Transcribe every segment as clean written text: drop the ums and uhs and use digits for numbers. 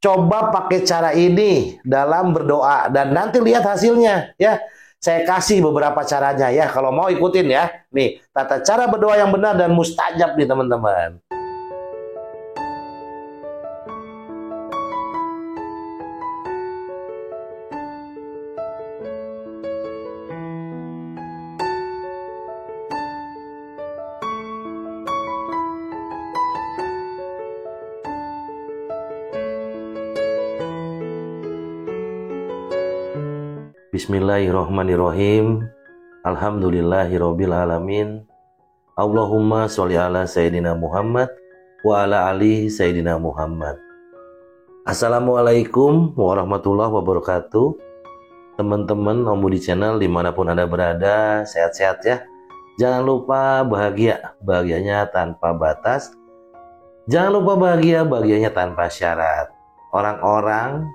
Coba pakai cara ini dalam berdoa dan nanti lihat hasilnya ya. Saya kasih beberapa caranya ya. Kalau mau ikutin ya. Nih, tata cara berdoa yang benar dan mustajab nih teman-teman. Bismillahirrahmanirrahim. Alhamdulillahirabbil alamin. Allahumma sholli ala sayyidina Muhammad wa ala ali sayyidina Muhammad. Assalamualaikum warahmatullahi wabarakatuh. Teman-teman Om Budi Channel dimanapun Anda berada, sehat-sehat ya. Jangan lupa bahagia, bahagianya tanpa batas. Jangan lupa bahagia, bahagianya tanpa syarat. Orang-orang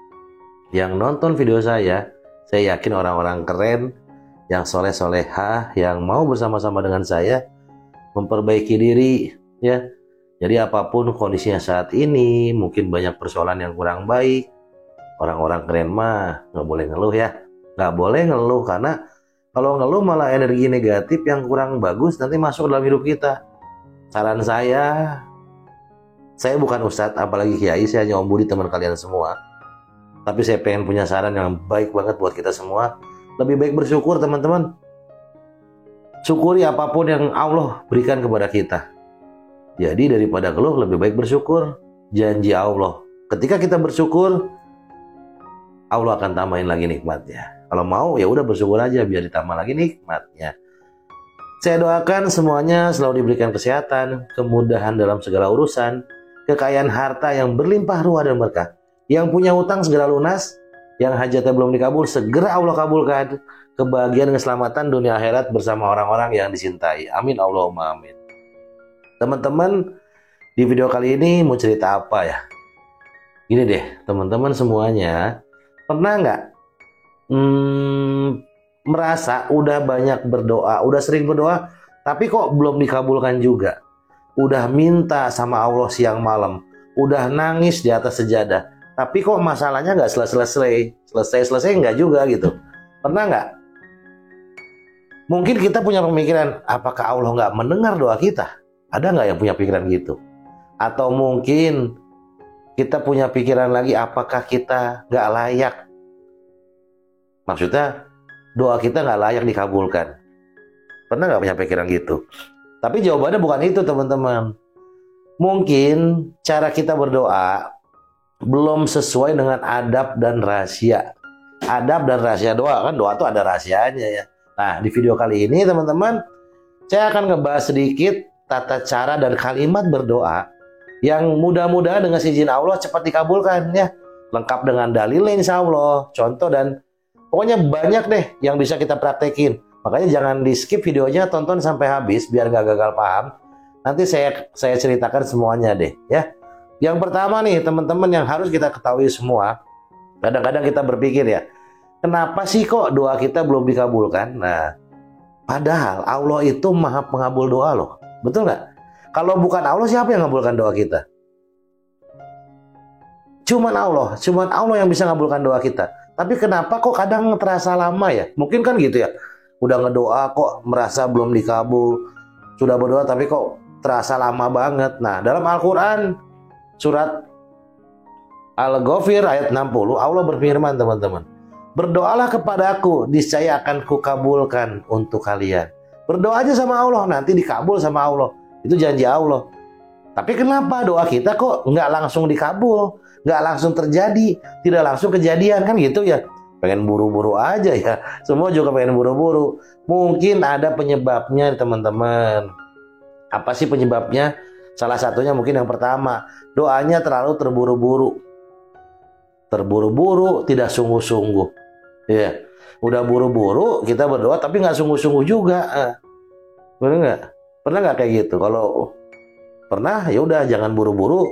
yang nonton video saya yakin orang-orang keren, yang soleh-solehah, yang mau bersama-sama dengan saya memperbaiki diri ya. Jadi apapun kondisinya saat ini, mungkin banyak persoalan yang kurang baik, orang-orang keren mah nggak boleh ngeluh ya. Nggak boleh ngeluh, karena kalau ngeluh malah energi negatif yang kurang bagus nanti masuk dalam hidup kita. Saran saya bukan ustadz apalagi kiai, saya hanya Om Budi, teman kalian semua. Tapi saya pengen punya saran yang baik banget buat kita semua. Lebih baik bersyukur teman-teman. Syukuri apapun yang Allah berikan kepada kita. Jadi daripada keluh lebih baik bersyukur. Janji Allah, ketika kita bersyukur, Allah akan tambahin lagi nikmatnya. Kalau mau ya udah bersyukur aja biar ditambah lagi nikmatnya. Saya doakan semuanya selalu diberikan kesehatan, kemudahan dalam segala urusan, kekayaan harta yang berlimpah ruah dan berkah. Yang punya hutang segera lunas, yang hajatnya belum dikabul segera Allah kabulkan, kebahagiaan dan keselamatan dunia akhirat bersama orang-orang yang dicintai. Amin Allahumma amin. Teman-teman, di video kali ini mau cerita apa ya? Gini deh, teman-teman semuanya, pernah nggak merasa udah banyak berdoa, udah sering berdoa, tapi kok belum dikabulkan juga? Udah minta sama Allah siang malam, udah nangis di atas sejadah, tapi kok masalahnya nggak selesai nggak juga gitu. Pernah nggak? Mungkin kita punya pemikiran, apakah Allah nggak mendengar doa kita? Ada nggak yang punya pikiran gitu? Atau mungkin kita punya pikiran lagi, apakah kita nggak layak? Maksudnya doa kita nggak layak dikabulkan. Pernah nggak punya pikiran gitu? Tapi jawabannya bukan itu teman-teman. Mungkin cara kita berdoa belum sesuai dengan adab dan rahasia. Adab dan rahasia doa, kan doa tuh ada rahasianya ya. Nah, di video kali ini teman-teman, saya akan ngebahas sedikit tata cara dan kalimat berdoa yang mudah-mudahan dengan izin Allah cepat dikabulkan ya. Lengkap dengan dalilnya insya Allah, contoh, dan pokoknya banyak deh yang bisa kita praktekin. Makanya jangan di skip videonya, tonton sampai habis biar nggak gagal paham. Nanti saya ceritakan semuanya deh ya. Yang pertama nih teman-teman yang harus kita ketahui semua, kadang-kadang kita berpikir ya, kenapa sih kok doa kita belum dikabulkan? Nah, padahal Allah itu maha pengabul doa loh, betul nggak? Kalau bukan Allah, siapa yang ngabulkan doa kita? Cuman Allah yang bisa ngabulkan doa kita. Tapi kenapa kok kadang terasa lama ya? Mungkin kan gitu ya, udah ngedoa kok merasa belum dikabul, sudah berdoa tapi kok terasa lama banget. Nah, dalam Al-Quran Surat Al-Ghafir ayat 60, Allah berfirman teman-teman, berdoalah kepadaku, niscaya akan kukabulkan untuk kalian. Berdoa aja sama Allah, nanti dikabul sama Allah. Itu janji Allah. Tapi kenapa doa kita kok nggak langsung dikabul, nggak langsung terjadi, tidak langsung kejadian, kan gitu ya? Pengen buru-buru aja ya. Semua juga pengen buru-buru. Mungkin ada penyebabnya teman-teman. Apa sih penyebabnya? Salah satunya mungkin yang pertama, doanya terlalu terburu-buru. Terburu-buru, tidak sungguh-sungguh. Ya, udah buru-buru kita berdoa tapi nggak sungguh-sungguh juga. Benar nggak? Pernah nggak kayak gitu? Kalau pernah, ya udah jangan buru-buru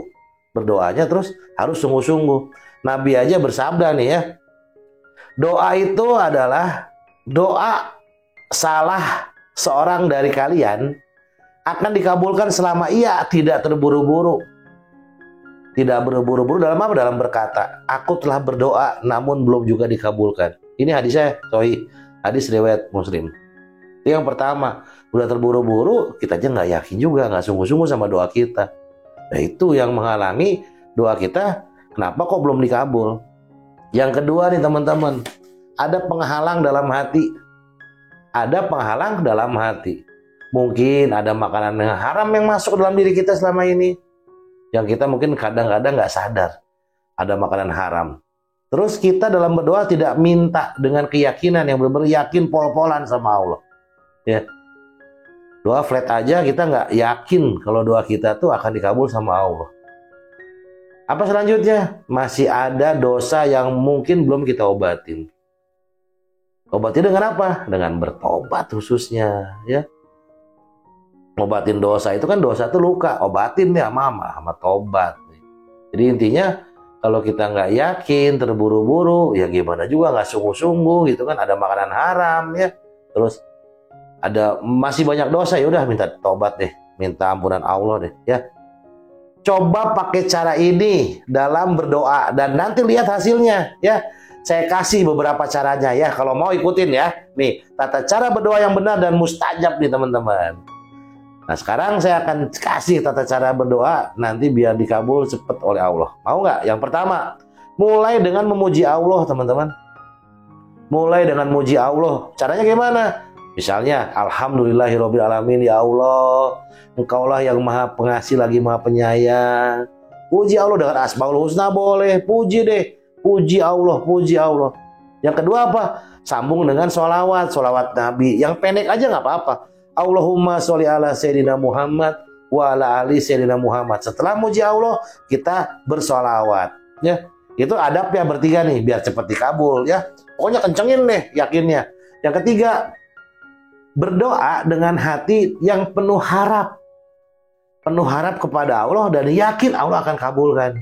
berdoanya, terus harus sungguh-sungguh. Nabi aja bersabda nih ya, doa itu adalah doa salah seorang dari kalian akan dikabulkan selama ia tidak terburu-buru. Tidak berburu-buru dalam apa? Dalam berkata, aku telah berdoa namun belum juga dikabulkan. Ini hadisnya sahih, hadis riwayat Muslim. Itu yang pertama. Udah terburu-buru, kita aja nggak yakin juga, nggak sungguh-sungguh sama doa kita. Nah itu yang menghalangi doa kita. Kenapa kok belum dikabul? Yang kedua nih teman-teman, ada penghalang dalam hati. Ada penghalang dalam hati. Mungkin ada makanan yang haram yang masuk dalam diri kita selama ini, yang kita mungkin kadang-kadang nggak sadar ada makanan haram. Terus kita dalam berdoa tidak minta dengan keyakinan yang benar-benar yakin pol-polan sama Allah. Ya, doa flat aja kita nggak yakin kalau doa kita tuh akan dikabul sama Allah. Apa selanjutnya? Masih ada dosa yang mungkin belum kita obatin. Obatin dengan apa? Dengan bertobat khususnya, ya. Obatin dosa itu kan, dosa itu luka, obatin deh sama tobat. Jadi intinya kalau kita nggak yakin, terburu-buru, ya gimana juga nggak sungguh-sungguh gitu kan, ada makanan haram ya, terus ada masih banyak dosa, ya udah minta tobat deh, minta ampunan Allah deh ya. Coba pakai cara ini dalam berdoa dan nanti lihat hasilnya ya. Saya kasih beberapa caranya ya, kalau mau ikutin ya. Nih, tata cara berdoa yang benar dan mustajab nih teman-teman. Nah sekarang saya akan kasih tata cara berdoa nanti biar dikabul cepat oleh Allah. Mau nggak? Yang pertama, mulai dengan memuji Allah teman-teman. Mulai dengan memuji Allah. Caranya gimana? Misalnya, Alhamdulillahirabbil alamin, ya Allah, Engkaulah yang maha pengasih lagi maha penyayang. Puji Allah dengan Asmaul Husna boleh, puji deh. Puji Allah, puji Allah. Yang kedua apa? Sambung dengan sholawat Nabi. Yang pendek aja nggak apa-apa. Allahumma sholli ala Sayyidina Muhammad wa ala ali Sayyidina Muhammad. Setelah muji Allah, kita bersolawat. Ya, itu adabnya bertiga nih, biar cepat dikabul ya. Pokoknya kencengin deh yakinnya. Yang ketiga, berdoa dengan hati yang penuh harap. Penuh harap kepada Allah dan yakin Allah akan kabulkan.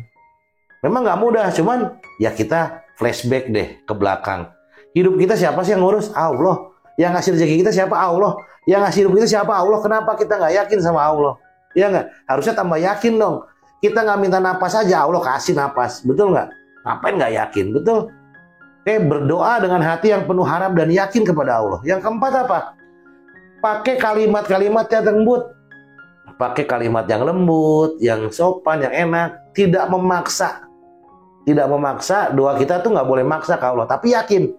Memang nggak mudah, cuman ya kita flashback deh ke belakang. Hidup kita siapa sih yang ngurus? Allah. Yang ngasih rezeki kita siapa? Allah. Yang ngasih hidup kita siapa? Allah. Kenapa kita nggak yakin sama Allah? Iya nggak? Harusnya tambah yakin dong. Kita nggak minta napas aja, Allah kasih napas. Betul nggak? Ngapain nggak yakin? Betul? Oke, berdoa dengan hati yang penuh harap dan yakin kepada Allah. Yang keempat apa? Pakai kalimat-kalimat yang lembut. Pakai kalimat yang lembut, yang sopan, yang enak. Tidak memaksa. Tidak memaksa. Doa kita tuh nggak boleh maksa ke Allah. Tapi yakin.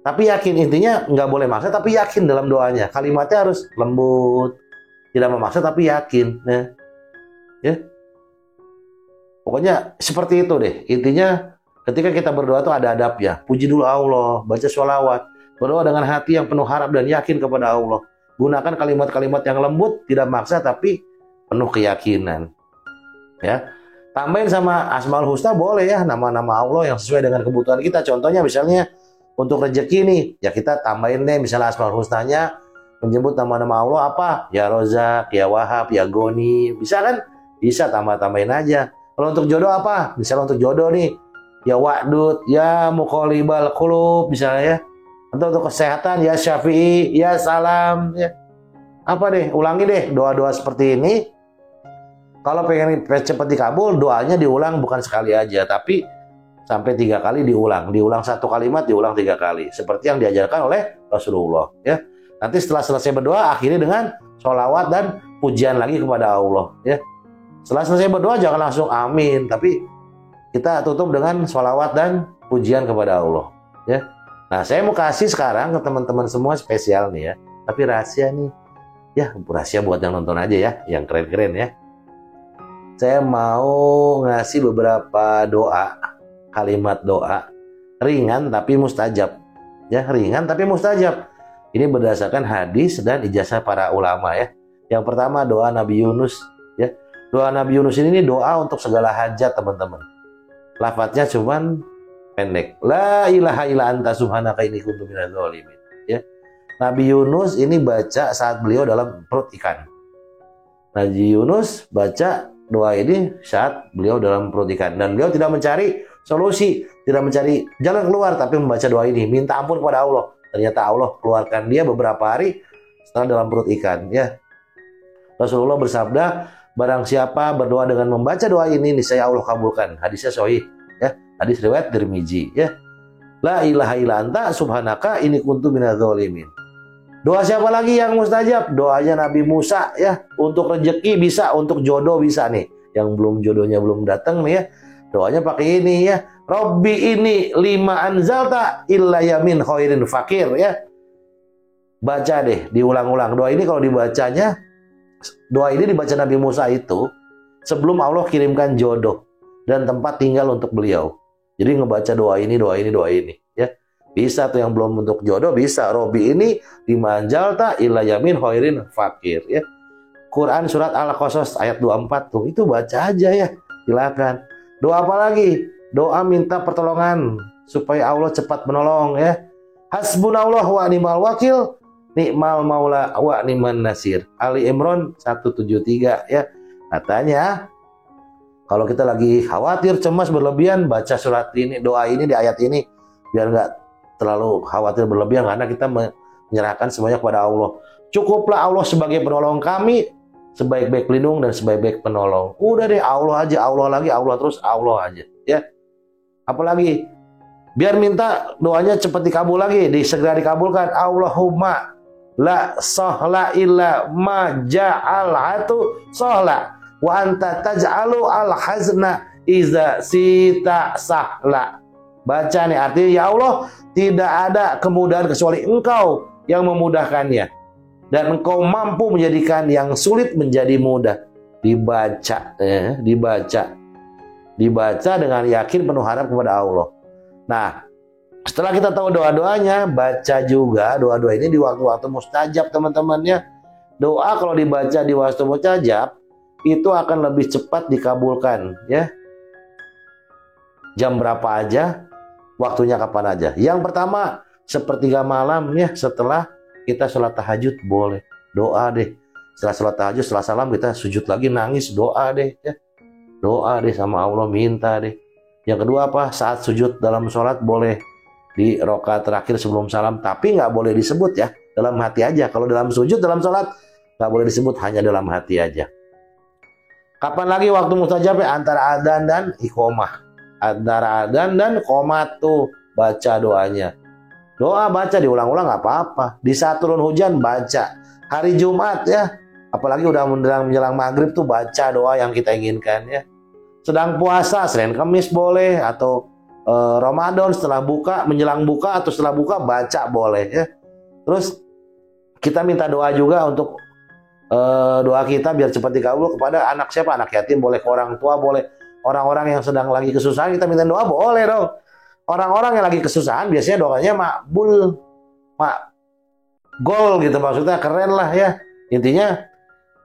Tapi yakin, intinya nggak boleh maksa tapi yakin dalam doanya. Kalimatnya harus lembut, tidak memaksa tapi yakin. Nah, ya, pokoknya seperti itu deh. Intinya ketika kita berdoa tuh ada adabnya. Puji dulu Allah, baca sholawat, berdoa dengan hati yang penuh harap dan yakin kepada Allah. Gunakan kalimat-kalimat yang lembut, tidak maksa tapi penuh keyakinan. Ya, tambahin sama Asmaul Husna boleh ya, nama-nama Allah yang sesuai dengan kebutuhan kita. Contohnya misalnya untuk rezeki nih, ya kita tambahin deh misalnya Asmaul Husnanya menyebut nama-nama Allah apa? Ya Rozak, ya Wahab, ya Goni. Bisa kan? Bisa tambah-tambahin aja. Kalau untuk jodoh apa? Misalnya untuk jodoh nih, ya Wadud, ya Muqallibal Qulub misalnya ya. Atau untuk kesehatan, ya Syafi'i, ya Salam ya. Apa deh? Ulangi deh doa-doa seperti ini. Kalau pengen cepat dikabul, doanya diulang bukan sekali aja, tapi sampai 3 kali diulang. Diulang 1 kalimat, diulang 3 kali. Seperti yang diajarkan oleh Rasulullah. Ya. Nanti setelah selesai berdoa, akhiri dengan sholawat dan pujian lagi kepada Allah. Ya. Setelah selesai berdoa, jangan langsung amin. Tapi kita tutup dengan sholawat dan pujian kepada Allah. Ya. Nah, saya mau kasih sekarang ke teman-teman semua spesial nih ya. Tapi rahasia nih. Ya, rahasia buat yang nonton aja ya. Yang keren-keren ya. Saya mau ngasih beberapa doa. Kalimat doa ringan tapi mustajab ya, ringan tapi mustajab. Ini berdasarkan hadis dan ijazah para ulama ya. Yang pertama doa Nabi Yunus ya. Doa Nabi Yunus ini doa untuk segala hajat teman-teman. Lafadznya cuman pendek. La ilaha illa anta subhanaka inni kuntu minadz dzalimin ya. Nabi Yunus ini baca saat beliau dalam perut ikan. Nabi Yunus baca doa ini saat beliau dalam perut ikan dan beliau tidak mencari solusi, tidak mencari jalan keluar, tapi membaca doa ini, minta ampun kepada Allah. Ternyata Allah keluarkan dia beberapa hari setelah dalam perut ikan. Ya, Rasulullah bersabda, Barang siapa berdoa dengan membaca doa ini, niscaya Allah kabulkan. Hadisnya sahih, ya. Hadis riwayat Tirmizi, ya. La ilaha illa anta subhanaka inni kuntu minadz dzalimin. Doa siapa lagi yang mustajab? Doanya Nabi Musa, ya. Untuk rezeki bisa, untuk jodoh bisa nih. Yang belum jodohnya belum datang nih, ya. Doanya pakai ini, ya. Robbi ini lima anzalta illa yamin khairin fakir, ya. Baca deh, diulang-ulang. Doa ini kalau dibacanya, doa ini dibaca Nabi Musa itu sebelum Allah kirimkan jodoh dan tempat tinggal untuk beliau. Jadi ngebaca doa ini, ya. Bisa tuh yang belum untuk jodoh bisa. Robi ini dimanjalta illa yamin khairin fakir, ya. Quran surat Al-Qasas ayat 24 tuh. Itu baca aja ya. Silakan. Doa apa lagi? Doa minta pertolongan supaya Allah cepat menolong, ya. Hasbunallah wa ni'mal wakil. Ni'mal maula wa ni'man nasir. Ali Imran 173, ya. Katanya kalau kita lagi khawatir, cemas, berlebihan, baca surat ini, doa ini di ayat ini biar nggak terlalu khawatir berlebihan karena kita menyerahkan semuanya kepada Allah. Cukuplah Allah sebagai penolong kami, sebaik-baik pelindung dan sebaik-baik penolong. Udah deh, Allah aja, Allah lagi, Allah terus, Allah aja, ya. Apalagi biar minta doanya cepat dikabul lagi, segera dikabulkan. Allahumma la sahla illa ma ja'alatu sahla wa anta taj'alu al hazna iza sita sahla. Baca nih artinya, ya Allah, tidak ada kemudahan kecuali Engkau yang memudahkannya dan Engkau mampu menjadikan yang sulit menjadi mudah. Dibaca, dibaca dengan yakin penuh harap kepada Allah. Nah, setelah kita tahu doa-doanya, baca juga doa-doa ini di waktu-waktu mustajab, teman-temannya. Doa kalau dibaca di waktu mustajab itu akan lebih cepat dikabulkan, ya. Jam berapa aja, waktunya kapan aja. Yang pertama, sepertiga malam, ya, setelah kita sholat tahajud boleh doa deh. Setelah sholat tahajud, setelah salam kita sujud lagi, nangis, doa deh, ya. Doa deh sama Allah, minta deh. Yang kedua apa? Saat sujud dalam sholat boleh di rakaat terakhir sebelum salam, tapi nggak boleh disebut, ya, dalam hati aja. Kalau dalam sujud dalam sholat nggak boleh disebut, hanya dalam hati aja. Kapan lagi waktu mustajab? Antara adzan dan iqomah. Antara adzan dan qomat tuh baca doanya. Doa baca diulang-ulang nggak apa-apa. Di saat turun hujan baca. Hari Jumat, ya, apalagi udah menjelang maghrib tuh baca doa yang kita inginkan, ya. Sedang puasa Senin Kamis boleh, atau Ramadan setelah buka, menjelang buka atau setelah buka baca boleh, ya. Terus kita minta doa juga untuk doa kita biar cepat dikabul kepada anak siapa? Anak yatim boleh, ke orang tua boleh, orang-orang yang sedang lagi kesusahan kita minta doa boleh dong. Orang-orang yang lagi kesusahan biasanya doanya makbul, gol gitu, maksudnya keren lah, ya. Intinya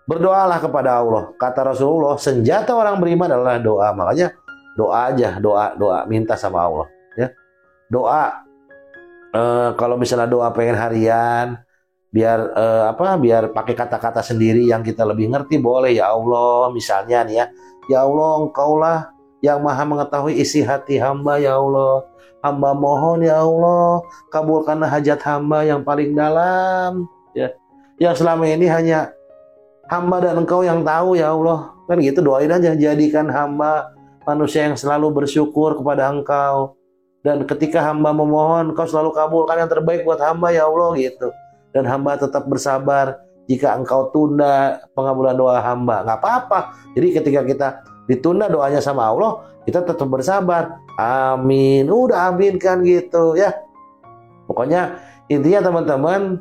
berdoalah kepada Allah. Kata Rasulullah, senjata orang beriman adalah doa. Makanya doa aja, doa minta sama Allah, ya. Doa kalau misalnya doa pengen harian, biar biar pakai kata-kata sendiri yang kita lebih ngerti boleh. Ya Allah, misalnya nih, ya Allah, Engkaulah yang maha mengetahui isi hati hamba, ya Allah. Hamba mohon, ya Allah, kabulkanlah hajat hamba yang paling dalam, ya. Yang selama ini hanya hamba dan Engkau yang tahu, ya Allah. Kan gitu, doain aja, jadikan hamba manusia yang selalu bersyukur kepada Engkau. Dan ketika hamba memohon, Engkau selalu kabulkan yang terbaik buat hamba, ya Allah, gitu. Dan hamba tetap bersabar jika Engkau tunda pengabulan doa hamba. Nggak apa-apa. Jadi ketika kita ditunda doanya sama Allah, kita tetap bersabar. Amin. Udah aminkan gitu, ya. Pokoknya intinya teman-teman,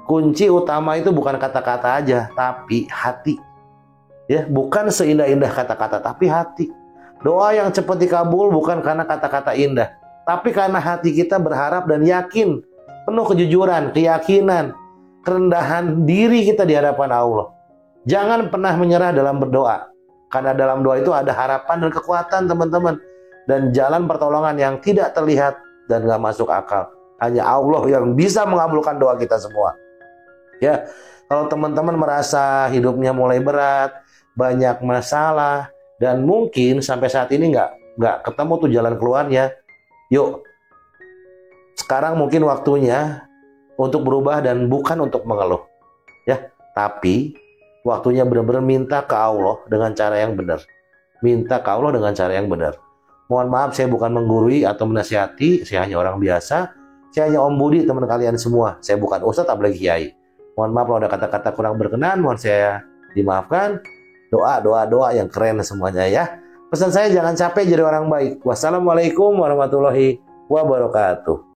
kunci utama itu bukan kata-kata aja, tapi hati. Ya, bukan seindah-indah kata-kata, tapi hati. Doa yang cepat dikabul bukan karena kata-kata indah, tapi karena hati kita berharap dan yakin, penuh kejujuran, keyakinan, kerendahan diri kita di hadapan Allah. Jangan pernah menyerah dalam berdoa, karena dalam doa itu ada harapan dan kekuatan, teman-teman, dan jalan pertolongan yang tidak terlihat dan gak masuk akal. Hanya Allah yang bisa mengabulkan doa kita semua. Ya, kalau teman-teman merasa hidupnya mulai berat, banyak masalah, dan mungkin sampai saat ini nggak ketemu tuh jalan keluarnya, yuk, sekarang mungkin waktunya untuk berubah dan bukan untuk mengeluh, ya. Tapi Waktunya benar-benar minta ke Allah dengan cara yang benar. Minta ke Allah dengan cara yang benar. Mohon maaf, saya bukan menggurui atau menasihati, saya hanya orang biasa. Saya hanya Om Budi, teman kalian semua. Saya bukan ustadz, apalagi kiai. Mohon maaf kalau ada kata-kata kurang berkenan, mohon saya dimaafkan. Doa yang keren semuanya ya. Pesan saya, jangan capek jadi orang baik. Wassalamualaikum warahmatullahi wabarakatuh.